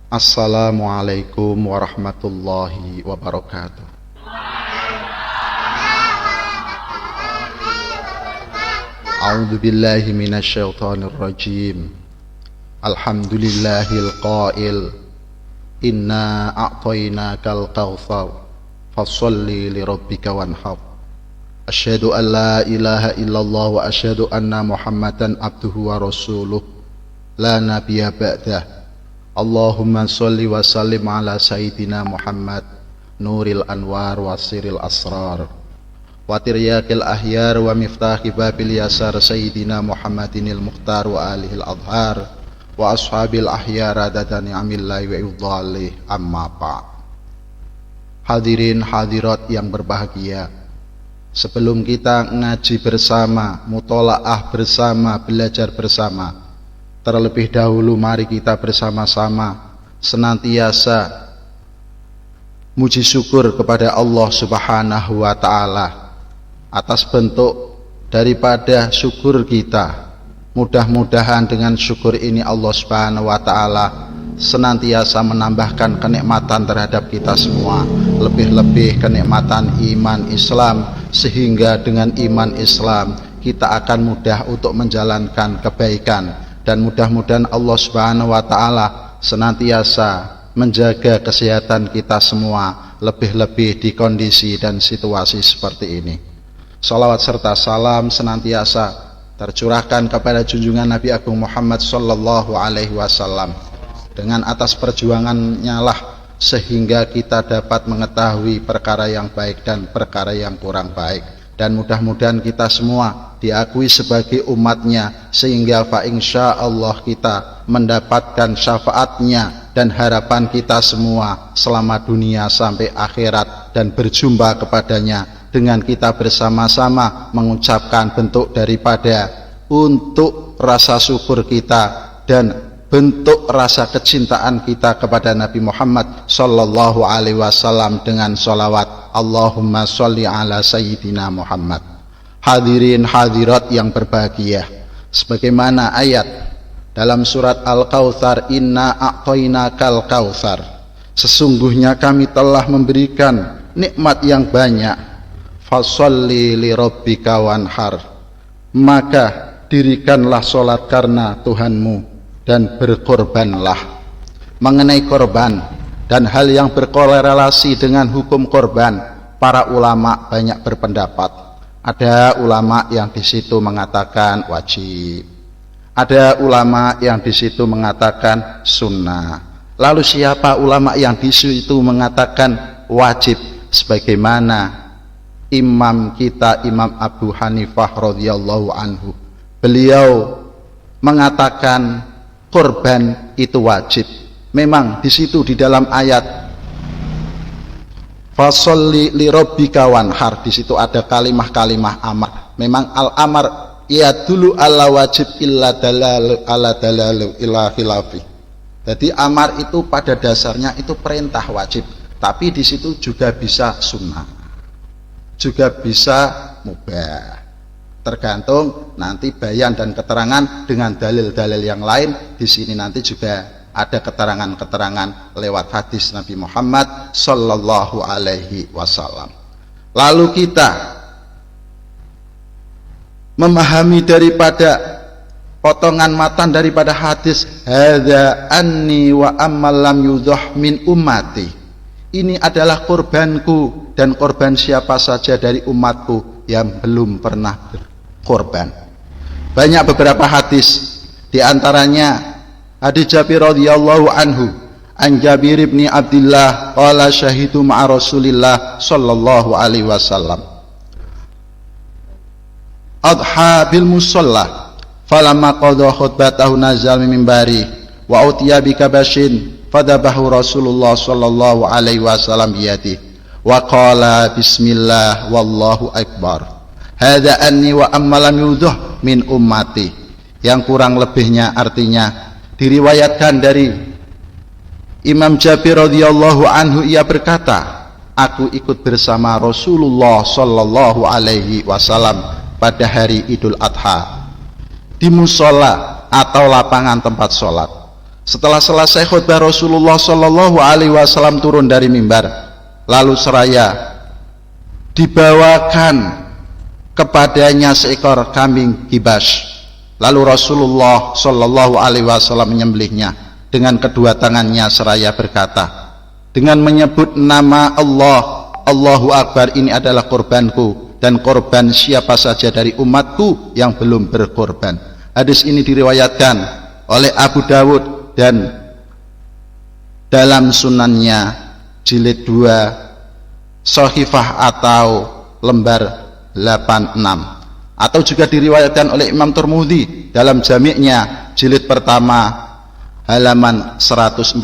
Assalamualaikum warahmatullahi wabarakatuh. A'udzu billahi minasyaitonir rajim. Alhamdulillahil qail inna a'tainakal kautsar fasholli lirabbika wanhar. Asyhadu an la ilaha illallah wa asyhadu anna Muhammadan abduhu wa rasuluh la nabiyya ba'dah. Allahumma sholli wa sallim ala sayyidina Muhammad nuril anwar wa siril asrar wa tiryakil ahyar wa miftahi babil yasar sayyidina Muhammadinil mukhtar wa alihil adhar wa ashabil ahyar adada ni'amillahi wa idhalih amma ba'. Hadirin hadirat yang berbahagia, sebelum kita ngaji bersama, mutolaah bersama, belajar bersama, terlebih dahulu mari kita bersama-sama senantiasa muji syukur kepada Allah Subhanahu wa ta'ala atas bentuk daripada syukur kita. Mudah-mudahan dengan syukur ini Allah Subhanahu wa ta'ala senantiasa menambahkan kenikmatan terhadap kita semua, lebih-lebih kenikmatan iman Islam, sehingga dengan iman Islam kita akan mudah untuk menjalankan kebaikan. Dan mudah-mudahan Allah Subhanahu wa ta'ala senantiasa menjaga kesehatan kita semua, lebih-lebih di kondisi dan situasi seperti ini. Salawat serta salam senantiasa tercurahkan kepada junjungan Nabi Agung Muhammad sallallahu alaihi wasallam. Dengan atas perjuangannya lah sehingga kita dapat mengetahui perkara yang baik dan perkara yang kurang baik. Dan mudah-mudahan kita semua diakui sebagai umatnya, sehingga fa insyaallah kita mendapatkan syafaatnya dan harapan kita semua selama dunia sampai akhirat, dan berjumpa kepadanya dengan kita bersama-sama mengucapkan bentuk daripada untuk rasa syukur kita dan bentuk rasa kecintaan kita kepada Nabi Muhammad sallallahu alaihi wasallam dengan sholawat Allahumma sholli ala sayyidina Muhammad. Hadirin hadirat yang berbahagia, sebagaimana ayat dalam surat Al-Kautsar, inna a'tainakal kautsar, sesungguhnya kami telah memberikan nikmat yang banyak, fasholli lirabbika wanhar, maka dirikanlah sholat karena Tuhanmu dan berkorbanlah. Mengenai korban dan hal yang berkorelasi dengan hukum korban, para ulama banyak berpendapat. Ada ulama yang di situ mengatakan wajib, ada ulama yang di situ mengatakan sunnah. Lalu siapa ulama yang di situ mengatakan wajib? Sebagaimana imam kita, Imam Abu Hanifah radhiyallahu anhu, beliau mengatakan korban itu wajib. Memang di situ di dalam ayat fasholli lirabbika wanhar, di situ ada kalimah-kalimah amar. Memang al-amar ya dulu ala wajib illa dalal ala dalalu ila khilafi. Jadi amar itu pada dasarnya itu perintah wajib, tapi di situ juga bisa sunnah, juga bisa mubah. Tergantung nanti bayan dan keterangan dengan dalil-dalil yang lain. Di sini nanti juga ada keterangan-keterangan lewat hadis Nabi Muhammad sallallahu alaihi wasallam. Lalu kita memahami daripada potongan matan daripada hadis hadza anni wa ammal lam yudhah min ummati, ini adalah korbanku dan korban siapa saja dari umatku yang belum pernah berkorban. Banyak beberapa hadis, di antaranya hadis Jabir radhiyallahu anhu, an Jabir bin Abdullah qala syahidu ma'a Rasulillah sallallahu alaihi wasallam adha bil musalla falamma qada khutbatahu nazal min minbari wa utiya bi kabashin fadabahu Rasulullah sallallahu alaihi wasallam biyadi wa qala bismillah wallahu akbar hadza anni wa amma lam yudhah min ummati. Yang kurang lebihnya artinya diriwayatkan dari Imam Jabir radhiyallahu anhu, ia berkata, aku ikut bersama Rasulullah sallallahu alaihi wasallam pada hari Idul Adha di musola atau lapangan tempat sholat. Setelah selesai khutbah, Rasulullah Shallallahu Alaihi Wasallam turun dari mimbar, lalu seraya dibawakan kepadanya seekor kambing kibas. Lalu Rasulullah Shallallahu Alaihi Wasallam menyembelihnya dengan kedua tangannya seraya berkata dengan menyebut nama Allah, Allahu Akbar, ini adalah korbanku dan korban siapa saja dari umatku yang belum berkorban. Hadis ini diriwayatkan oleh Abu Dawud dan dalam sunannya jilid 2 Shahifah atau lembar 86, atau juga diriwayatkan oleh Imam Tirmidzi dalam jami'nya jilid pertama halaman 141,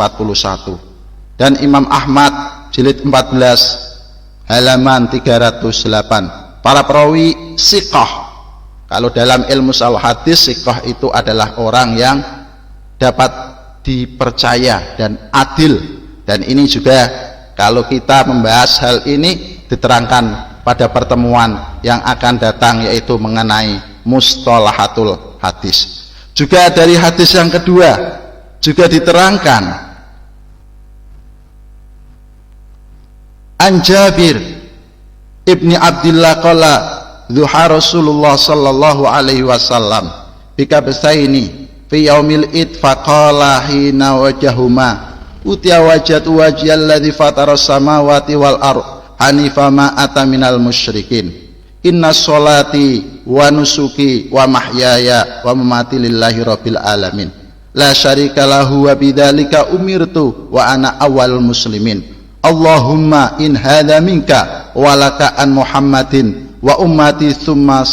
dan Imam Ahmad jilid 14 halaman 308. Para perawi siqah. Kalau dalam ilmu hadis, siqah itu adalah orang yang dapat dipercaya dan adil. Dan ini juga kalau kita membahas hal ini diterangkan pada pertemuan yang akan datang, yaitu mengenai mustalahatul hadis. Juga dari hadis yang kedua juga diterangkan an Jabir ibni Abdillah qala zuha Rasulullah sallallahu alaihi wasallam bikabsaini fi yaumil id faqala hina wajahuma utiya wajhat wajhal ladzi fatara samawati wal ard hanifa ma ata minal musyrikin inna sholati wa nusuki wa mahyaya wa mamati lillahi rabbil alamin la syarika lahu wa bidzalika umirtu wa ana awwalul muslimin Allahumma in hadza minka wa laka an Muhammadin wa ummati summa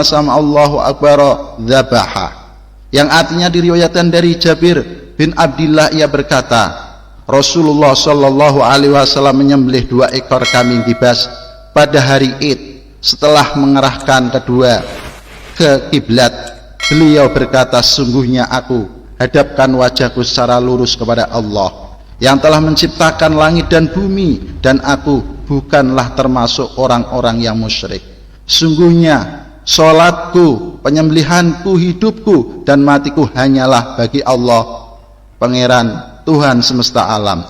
sama'allahu akbar dzabaha, yang artinya diriwayatkan dari Jabir bin Abdillah, ia berkata Rasulullah Shallallahu Alaihi Wasallam menyembelih 2 ekor kambing kibas pada hari Id. Setelah mengerahkan kedua ke kiblat, beliau berkata, sungguhnya aku hadapkan wajahku secara lurus kepada Allah yang telah menciptakan langit dan bumi, dan aku bukanlah termasuk orang-orang yang musyrik. Sungguhnya sholatku, penyembelihanku, hidupku dan matiku hanyalah bagi Allah, Pangeran Tuhan semesta alam.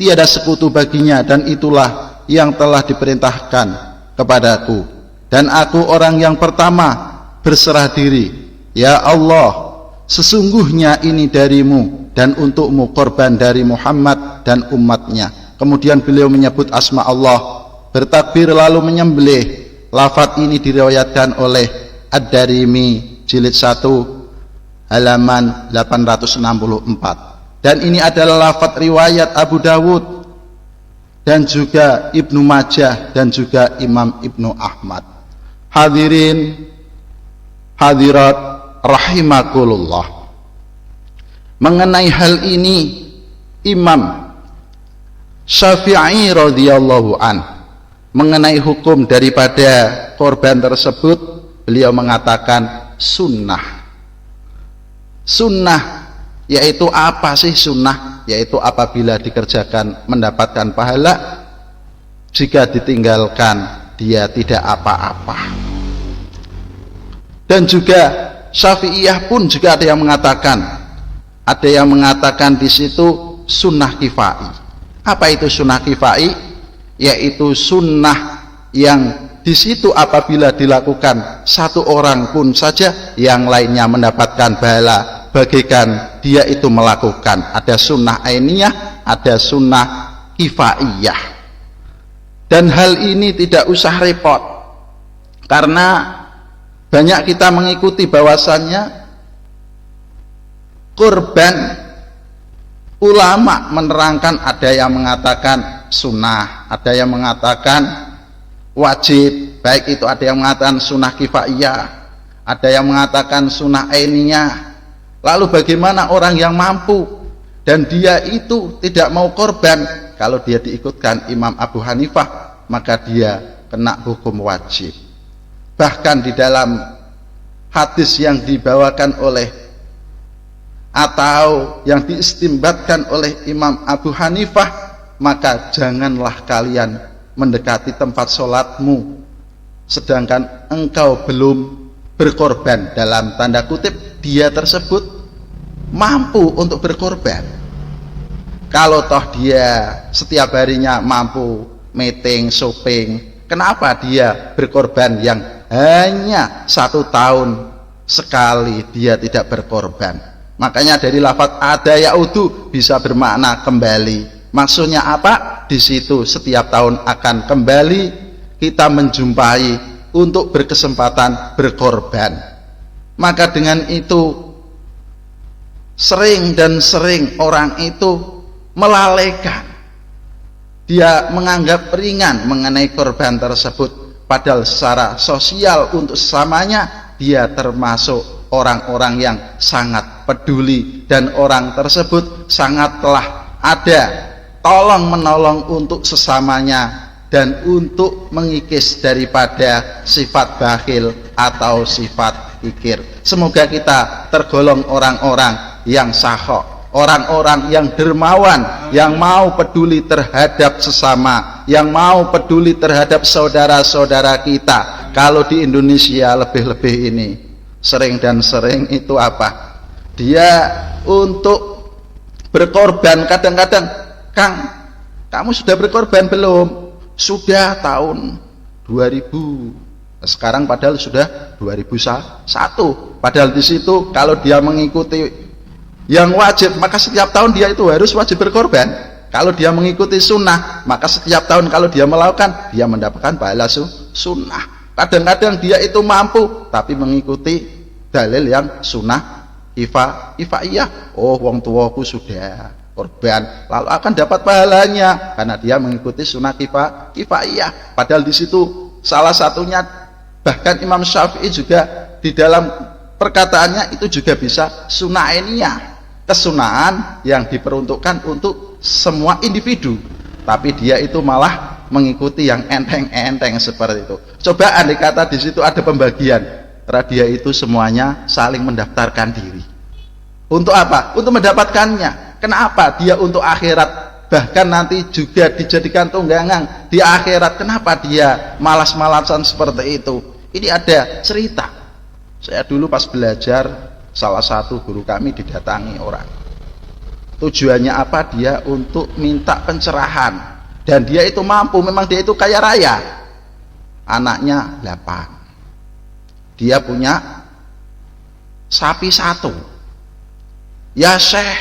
Tiada sekutu baginya, dan itulah yang telah diperintahkan kepadaku. Dan aku orang yang pertama berserah diri. Ya Allah, sesungguhnya ini darimu dan untukmu korban dari Muhammad dan umatnya. Kemudian beliau menyebut asma Allah, bertakbir lalu menyembelih. Lafaz ini diriwayatkan oleh Ad-Darimi jilid 1 halaman 864, dan ini adalah lafaz riwayat Abu Dawud dan juga Ibnu Majah dan juga Imam Ibnu Ahmad. Hadirin hadirat rahimakumullah, mengenai hal ini Imam Syafi'i radhiyallahu an mengenai hukum daripada korban tersebut, beliau mengatakan sunnah. Sunnah yaitu apa sih sunnah? Yaitu apabila dikerjakan mendapatkan pahala, jika ditinggalkan dia tidak apa-apa. Dan juga Syafi'iyah pun juga ada yang mengatakan di situ sunnah kifai. Apa itu sunnah kifai? Yaitu sunnah yang di situ apabila dilakukan satu orang pun saja, yang lainnya mendapatkan pahala bagaikan dia itu melakukan. Ada sunnah ainiyah, ada sunnah kifaiyah. Dan hal ini tidak usah repot, karena banyak kita mengikuti bahwasannya kurban, ulama menerangkan, ada yang mengatakan sunnah, ada yang mengatakan wajib, baik itu ada yang mengatakan sunnah kifaiyah, ada yang mengatakan sunnah ainiyah. Lalu bagaimana orang yang mampu dan dia itu tidak mau korban? Kalau dia diikutkan Imam Abu Hanifah, maka dia kena hukum wajib. Bahkan di dalam hadis yang dibawakan oleh atau yang diistimbatkan oleh Imam Abu Hanifah, maka janganlah kalian mendekati tempat sholatmu sedangkan engkau belum berkorban, dalam tanda kutip dia tersebut mampu untuk berkorban. Kalau toh dia setiap harinya mampu meeting, shopping, kenapa dia berkorban yang hanya 1 tahun sekali dia tidak berkorban? Makanya dari lafaz ada yaudu bisa bermakna kembali. Maksudnya apa? Di situ setiap tahun akan kembali kita menjumpai untuk berkesempatan berkorban. Maka dengan itu sering dan sering orang itu melalaikan, dia menganggap ringan mengenai korban tersebut, padahal secara sosial untuk sesamanya dia termasuk orang-orang yang sangat peduli, dan orang tersebut sangatlah ada tolong menolong untuk sesamanya dan untuk mengikis daripada sifat bakhil atau sifat kikir. Semoga kita tergolong orang-orang yang sahok, orang-orang yang dermawan, yang mau peduli terhadap sesama, yang mau peduli terhadap saudara-saudara kita. Kalau di Indonesia lebih-lebih ini sering dan sering itu apa? Dia untuk berkorban, kadang-kadang, Kang, kamu sudah berkorban belum? Sudah tahun 2000. Sekarang padahal sudah 2001. Padahal di situ kalau dia mengikuti yang wajib, maka setiap tahun dia itu harus wajib berkorban. Kalau dia mengikuti sunnah, maka setiap tahun kalau dia melakukan, dia mendapatkan pahala sunnah. Kadang-kadang dia itu mampu, tapi mengikuti dalil yang sunnah kifaiyah. Oh, wong tuaku sudah korban, lalu akan dapat pahalanya karena dia mengikuti sunnah kifaiyah. Padahal di situ salah satunya, bahkan Imam Syafi'i juga di dalam perkataannya itu juga bisa sunnah ainiyah, kesunahan yang diperuntukkan untuk semua individu, tapi dia itu malah mengikuti yang enteng-enteng seperti itu. Coba andai kata di situ ada pembagian, dia itu semuanya saling mendaftarkan diri. Untuk apa? Untuk mendapatkannya. Kenapa? Dia untuk akhirat, bahkan nanti juga dijadikan tunggangan di akhirat. Kenapa dia malas-malasan seperti itu? Ini ada cerita. Saya dulu pas belajar, salah satu guru kami didatangi orang. Tujuannya apa? Dia untuk minta pencerahan. Dan dia itu mampu, memang dia itu kaya raya. Anaknya 8. Dia punya sapi 1. Ya Syekh,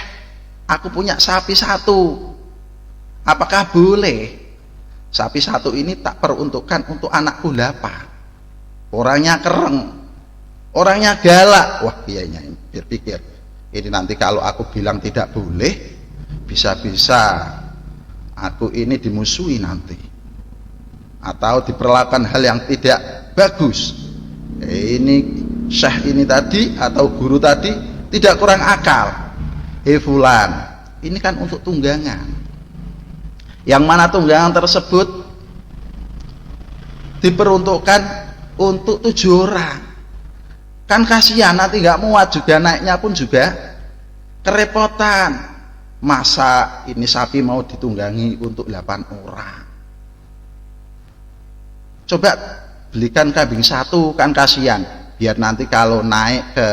aku punya sapi 1. Apakah boleh? Sapi 1 ini tak peruntukkan untuk anakku 8. Orangnya kereng, orangnya galak. Wah, kiainya berpikir, ini nanti kalau aku bilang tidak boleh, bisa-bisa aku ini dimusuhi nanti, atau diperlakukan hal yang tidak bagus. Ini syekh ini tadi atau guru tadi tidak kurang akal. Fulan, ini kan untuk tunggangan, yang mana tunggangan tersebut diperuntukkan untuk 7 orang. Kan kasihan, nanti nggak muat juga, naiknya pun juga kerepotan. Masa ini sapi mau ditunggangi untuk 8 orang? Coba belikan kambing 1, kan kasihan, biar nanti kalau naik ke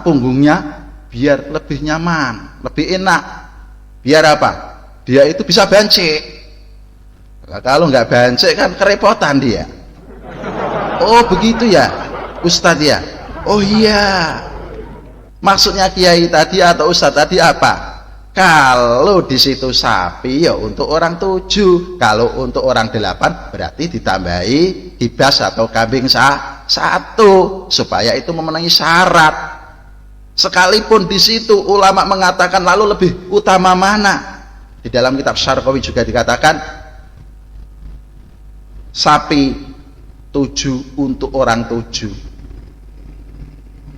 punggungnya biar lebih nyaman, lebih enak. Biar apa? Dia itu bisa bancik. Kalau nggak bancik kan kerepotan dia. Oh begitu ya Ustadz ya. Oh iya, maksudnya kiai tadi atau ustadz tadi apa? Kalau di situ sapi ya untuk orang 7, kalau untuk orang 8 berarti ditambahi hibas atau kambing 1 supaya itu memenuhi syarat. Sekalipun di situ ulama mengatakan lalu lebih utama mana? Di dalam kitab Syarqawi juga dikatakan sapi 7 untuk orang 7,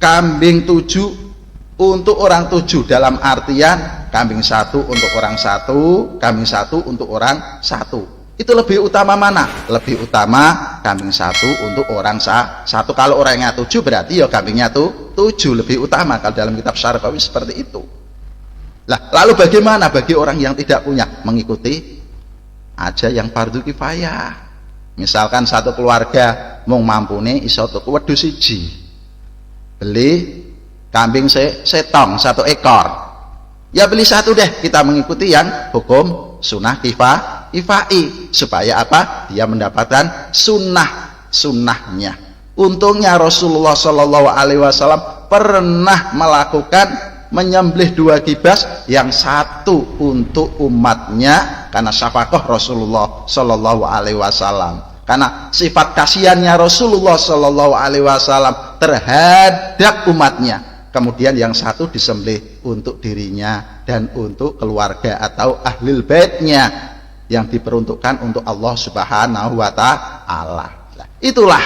kambing 7 untuk orang 7, dalam artian kambing 1 untuk orang 1, kambing 1 untuk orang 1. Itu lebih utama mana? Lebih utama kambing 1 untuk orang 1. Kalau orangnya 7 berarti ya kambingnya 7 lebih utama. Kalau dalam kitab Syarqawi seperti itu. Lah, lalu bagaimana bagi orang yang tidak punya? Mengikuti aja yang fardu kifayah. Misalkan satu keluarga mung mampune iso tuku wedhus 1, beli kambing setong 1 ekor, ya beli 1 deh, kita mengikuti yang hukum sunnah kifai, supaya apa? Dia mendapatkan sunnahnya. Untungnya Rasulullah Shallallahu Alaihi Wasallam pernah melakukan menyembelih 2 kibas, yang 1 untuk umatnya karena syafaqah Rasulullah Shallallahu Alaihi Wasallam, karena sifat kasihannya Rasulullah Shallallahu Alaihi Wasallam terhadap umatnya. Kemudian yang 1 disembelih untuk dirinya dan untuk keluarga atau ahlul baitnya, yang diperuntukkan untuk Allah Subhanahu wa Ta'ala. Itulah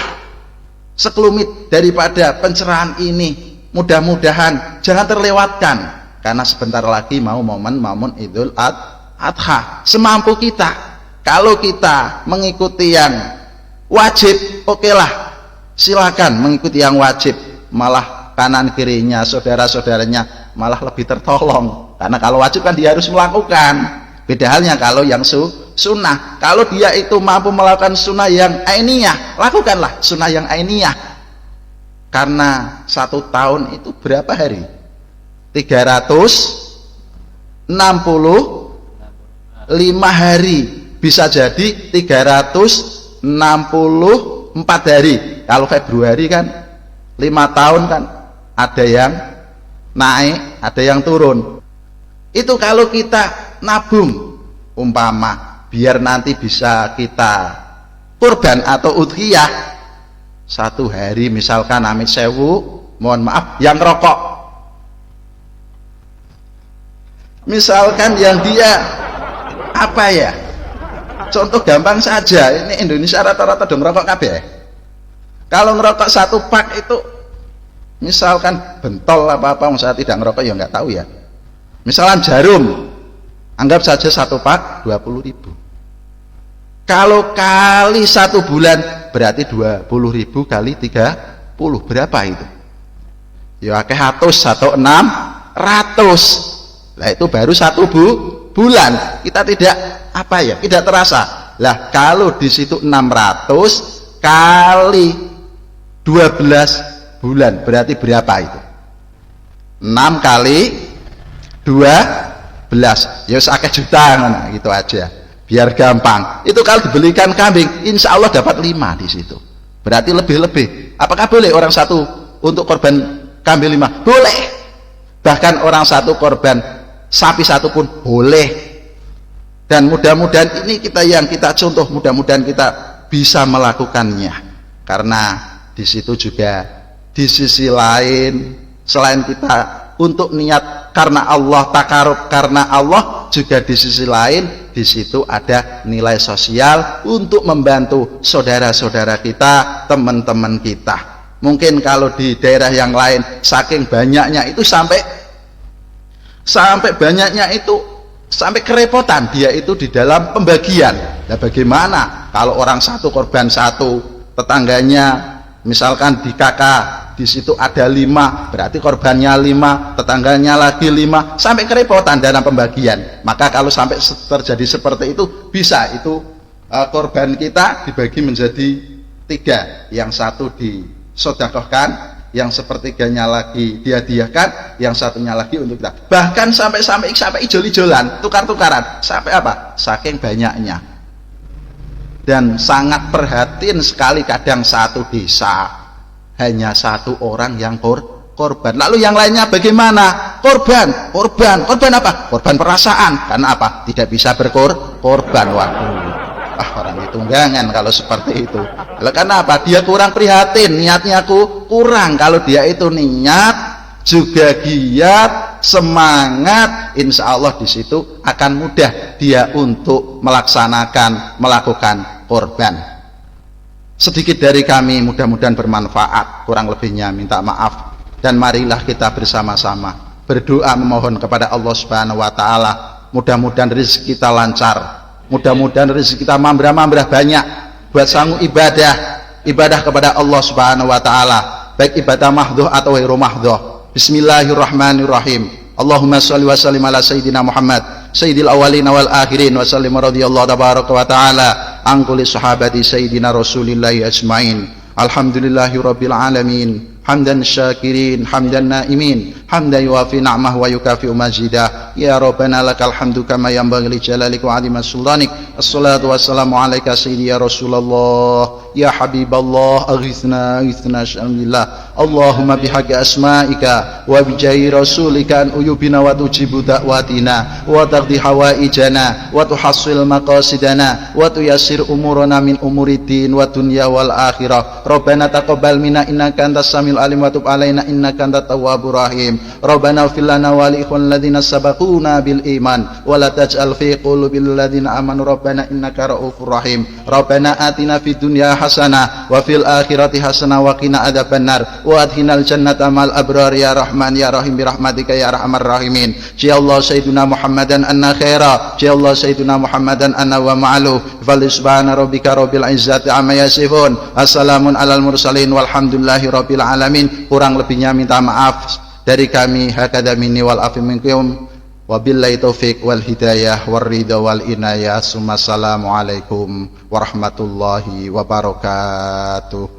sekelumit daripada pencerahan ini. Mudah-mudahan jangan terlewatkan, karena sebentar lagi mau momen Idul Adha. Semampu kita, kalau kita mengikuti yang wajib, okelah, silakan mengikuti yang wajib, malah kanan kirinya saudara-saudaranya malah lebih tertolong, karena kalau wajib kan dia harus melakukan. Beda halnya kalau yang sunnah, kalau dia itu mampu melakukan sunnah yang ainiyah, lakukanlah sunnah yang ainiyah. Karena 1 tahun itu berapa hari? 365 hari, bisa jadi 364 hari. Kalau Februari kan 5 tahun kan, ada yang naik, ada yang turun. Itu kalau kita nabung, umpama biar nanti bisa kita kurban atau udhiyah, 1 hari misalkan amit sewu, mohon maaf, yang rokok misalkan, yang dia apa ya, contoh gampang saja, ini Indonesia rata-rata dong rokok kabeh. Kalau ngerokok 1 pak itu misalkan bentol apa-apa, saya tidak ngerokok ya nggak tahu ya, misalkan jarum, anggap saja 1 pak 20.000. Kalau kali 1 bulan berarti 20.000 kali 30, berapa itu? Ya akeh 100 600. Lah itu baru 1 bulan. Kita tidak apa ya? Tidak terasa. Lah kalau di situ 600 kali 12 bulan berarti berapa itu? 6 kali 12. Ya akeh juta ngono, gitu aja. Biar gampang. Itu kalau dibelikan kambing, insya Allah dapat 5 di situ. Berarti lebih-lebih. Apakah boleh orang 1 untuk korban kambing 5? Boleh. Bahkan orang 1 korban sapi 1 pun boleh. Dan mudah-mudahan ini kita contoh, mudah-mudahan kita bisa melakukannya. Karena di situ juga di sisi lain, selain kita untuk niat karena Allah, takarub karena Allah, juga di sisi lain di situ ada nilai sosial untuk membantu saudara-saudara kita, teman-teman kita. Mungkin kalau di daerah yang lain saking banyaknya itu sampai banyaknya itu sampai kerepotan dia itu di dalam pembagian. Nah, bagaimana kalau orang 1 korban 1, tetangganya misalkan di kakak di situ ada 5, berarti korbannya 5, tetangganya lagi 5, sampai kerepotan dalam pembagian. Maka kalau sampai terjadi seperti itu, bisa itu korban kita dibagi menjadi 3, yang 1 disedekahkan, yang sepertiganya lagi dihadiahkan, yang 1-nya lagi untuk kita. Bahkan sampai ijol-ijolan, tukar-tukaran, sampai apa? Saking banyaknya. Dan sangat perhatian sekali, kadang 1 desa hanya 1 orang yang korban. Lalu yang lainnya bagaimana? Korban apa? Korban perasaan. Karena apa? Tidak bisa berkorban. Waduh, orang tunggangan kalau seperti itu. Lalu karena apa? Dia kurang prihatin, niatnya kurang. Kalau dia itu niat juga giat, semangat, insya Allah di situ akan mudah dia untuk melakukan korban. Sedikit dari kami, mudah-mudahan bermanfaat, kurang lebihnya minta maaf, dan marilah kita bersama-sama berdoa memohon kepada Allah Subhanahu wa Ta'ala. Mudah-mudahan rezeki kita lancar, mudah-mudahan rezeki kita mambrah-mambrah banyak buat sanggup ibadah kepada Allah Subhanahu wa Ta'ala, baik ibadah mahdhuh atau ghairu mahdhuh. Bismillahirrahmanirrahim. Allahumma sholli wa sallim ala sayyidina Muhammad sayyidil awwalin wal akhirin wa sallim radhiyallahu tabaraka wa ta'ala an kulli sahabati sayyidina Rasulillahi ajmain. Alhamdulillahi rabbil alamin. hamdan syakirin hamdan naimin hamdan yuafi na'mah wa yukafi majidah. Ya Rabbana lakal hamdu kama yanbaghi li jalalika wa 'azimi sultanik. Assalatu wassalamu alayka sayyidi ya Rasulullah ya Habiballah aghithna aghithna syamillah. Allahumma bihaqqi asma'ika wa bijahi rasulika an uyubina wa tujibu da'watina wa taqdi hawaijana wa tuhassil maqasidana wa tuyassir umurana min umuriddin wa dunya wal akhirah. Rabbana taqabbal minna innaka antas samiul alim wa tub alaina innaka antat tawwabur rahim. Rabbana ighfir lana wa li ikhwanil ladzina sabaquna bil iman wa la taj'al fi qulubil ladzina amanu rabbana innaka raufur rahim. Rabbana atina fid dunya hasanah wa fil akhirati hasanah wa qina adzabannar wa adkhinal jannata mal abrar ya rahman ya rahim bi rahmatika ya arhamar rahimin. Ya Allah sayyiduna Muhammadan anna khaira, ya Allah sayyiduna Muhammadan anna wa ma'alu. Fal subhana rabbika rabbil izzati amma yasifun. Assalamun alal mursalin walhamdulillahi rabbil alamin. Kurang lebihnya minta maaf dari kami. Hakadha minni wal afi minkum. Wabillahi taufiq wal hidayah war ridha wal inayah. Assalamu alaikum warahmatullahi wabarakatuh.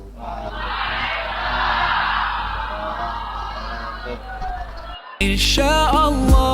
Insyaallah.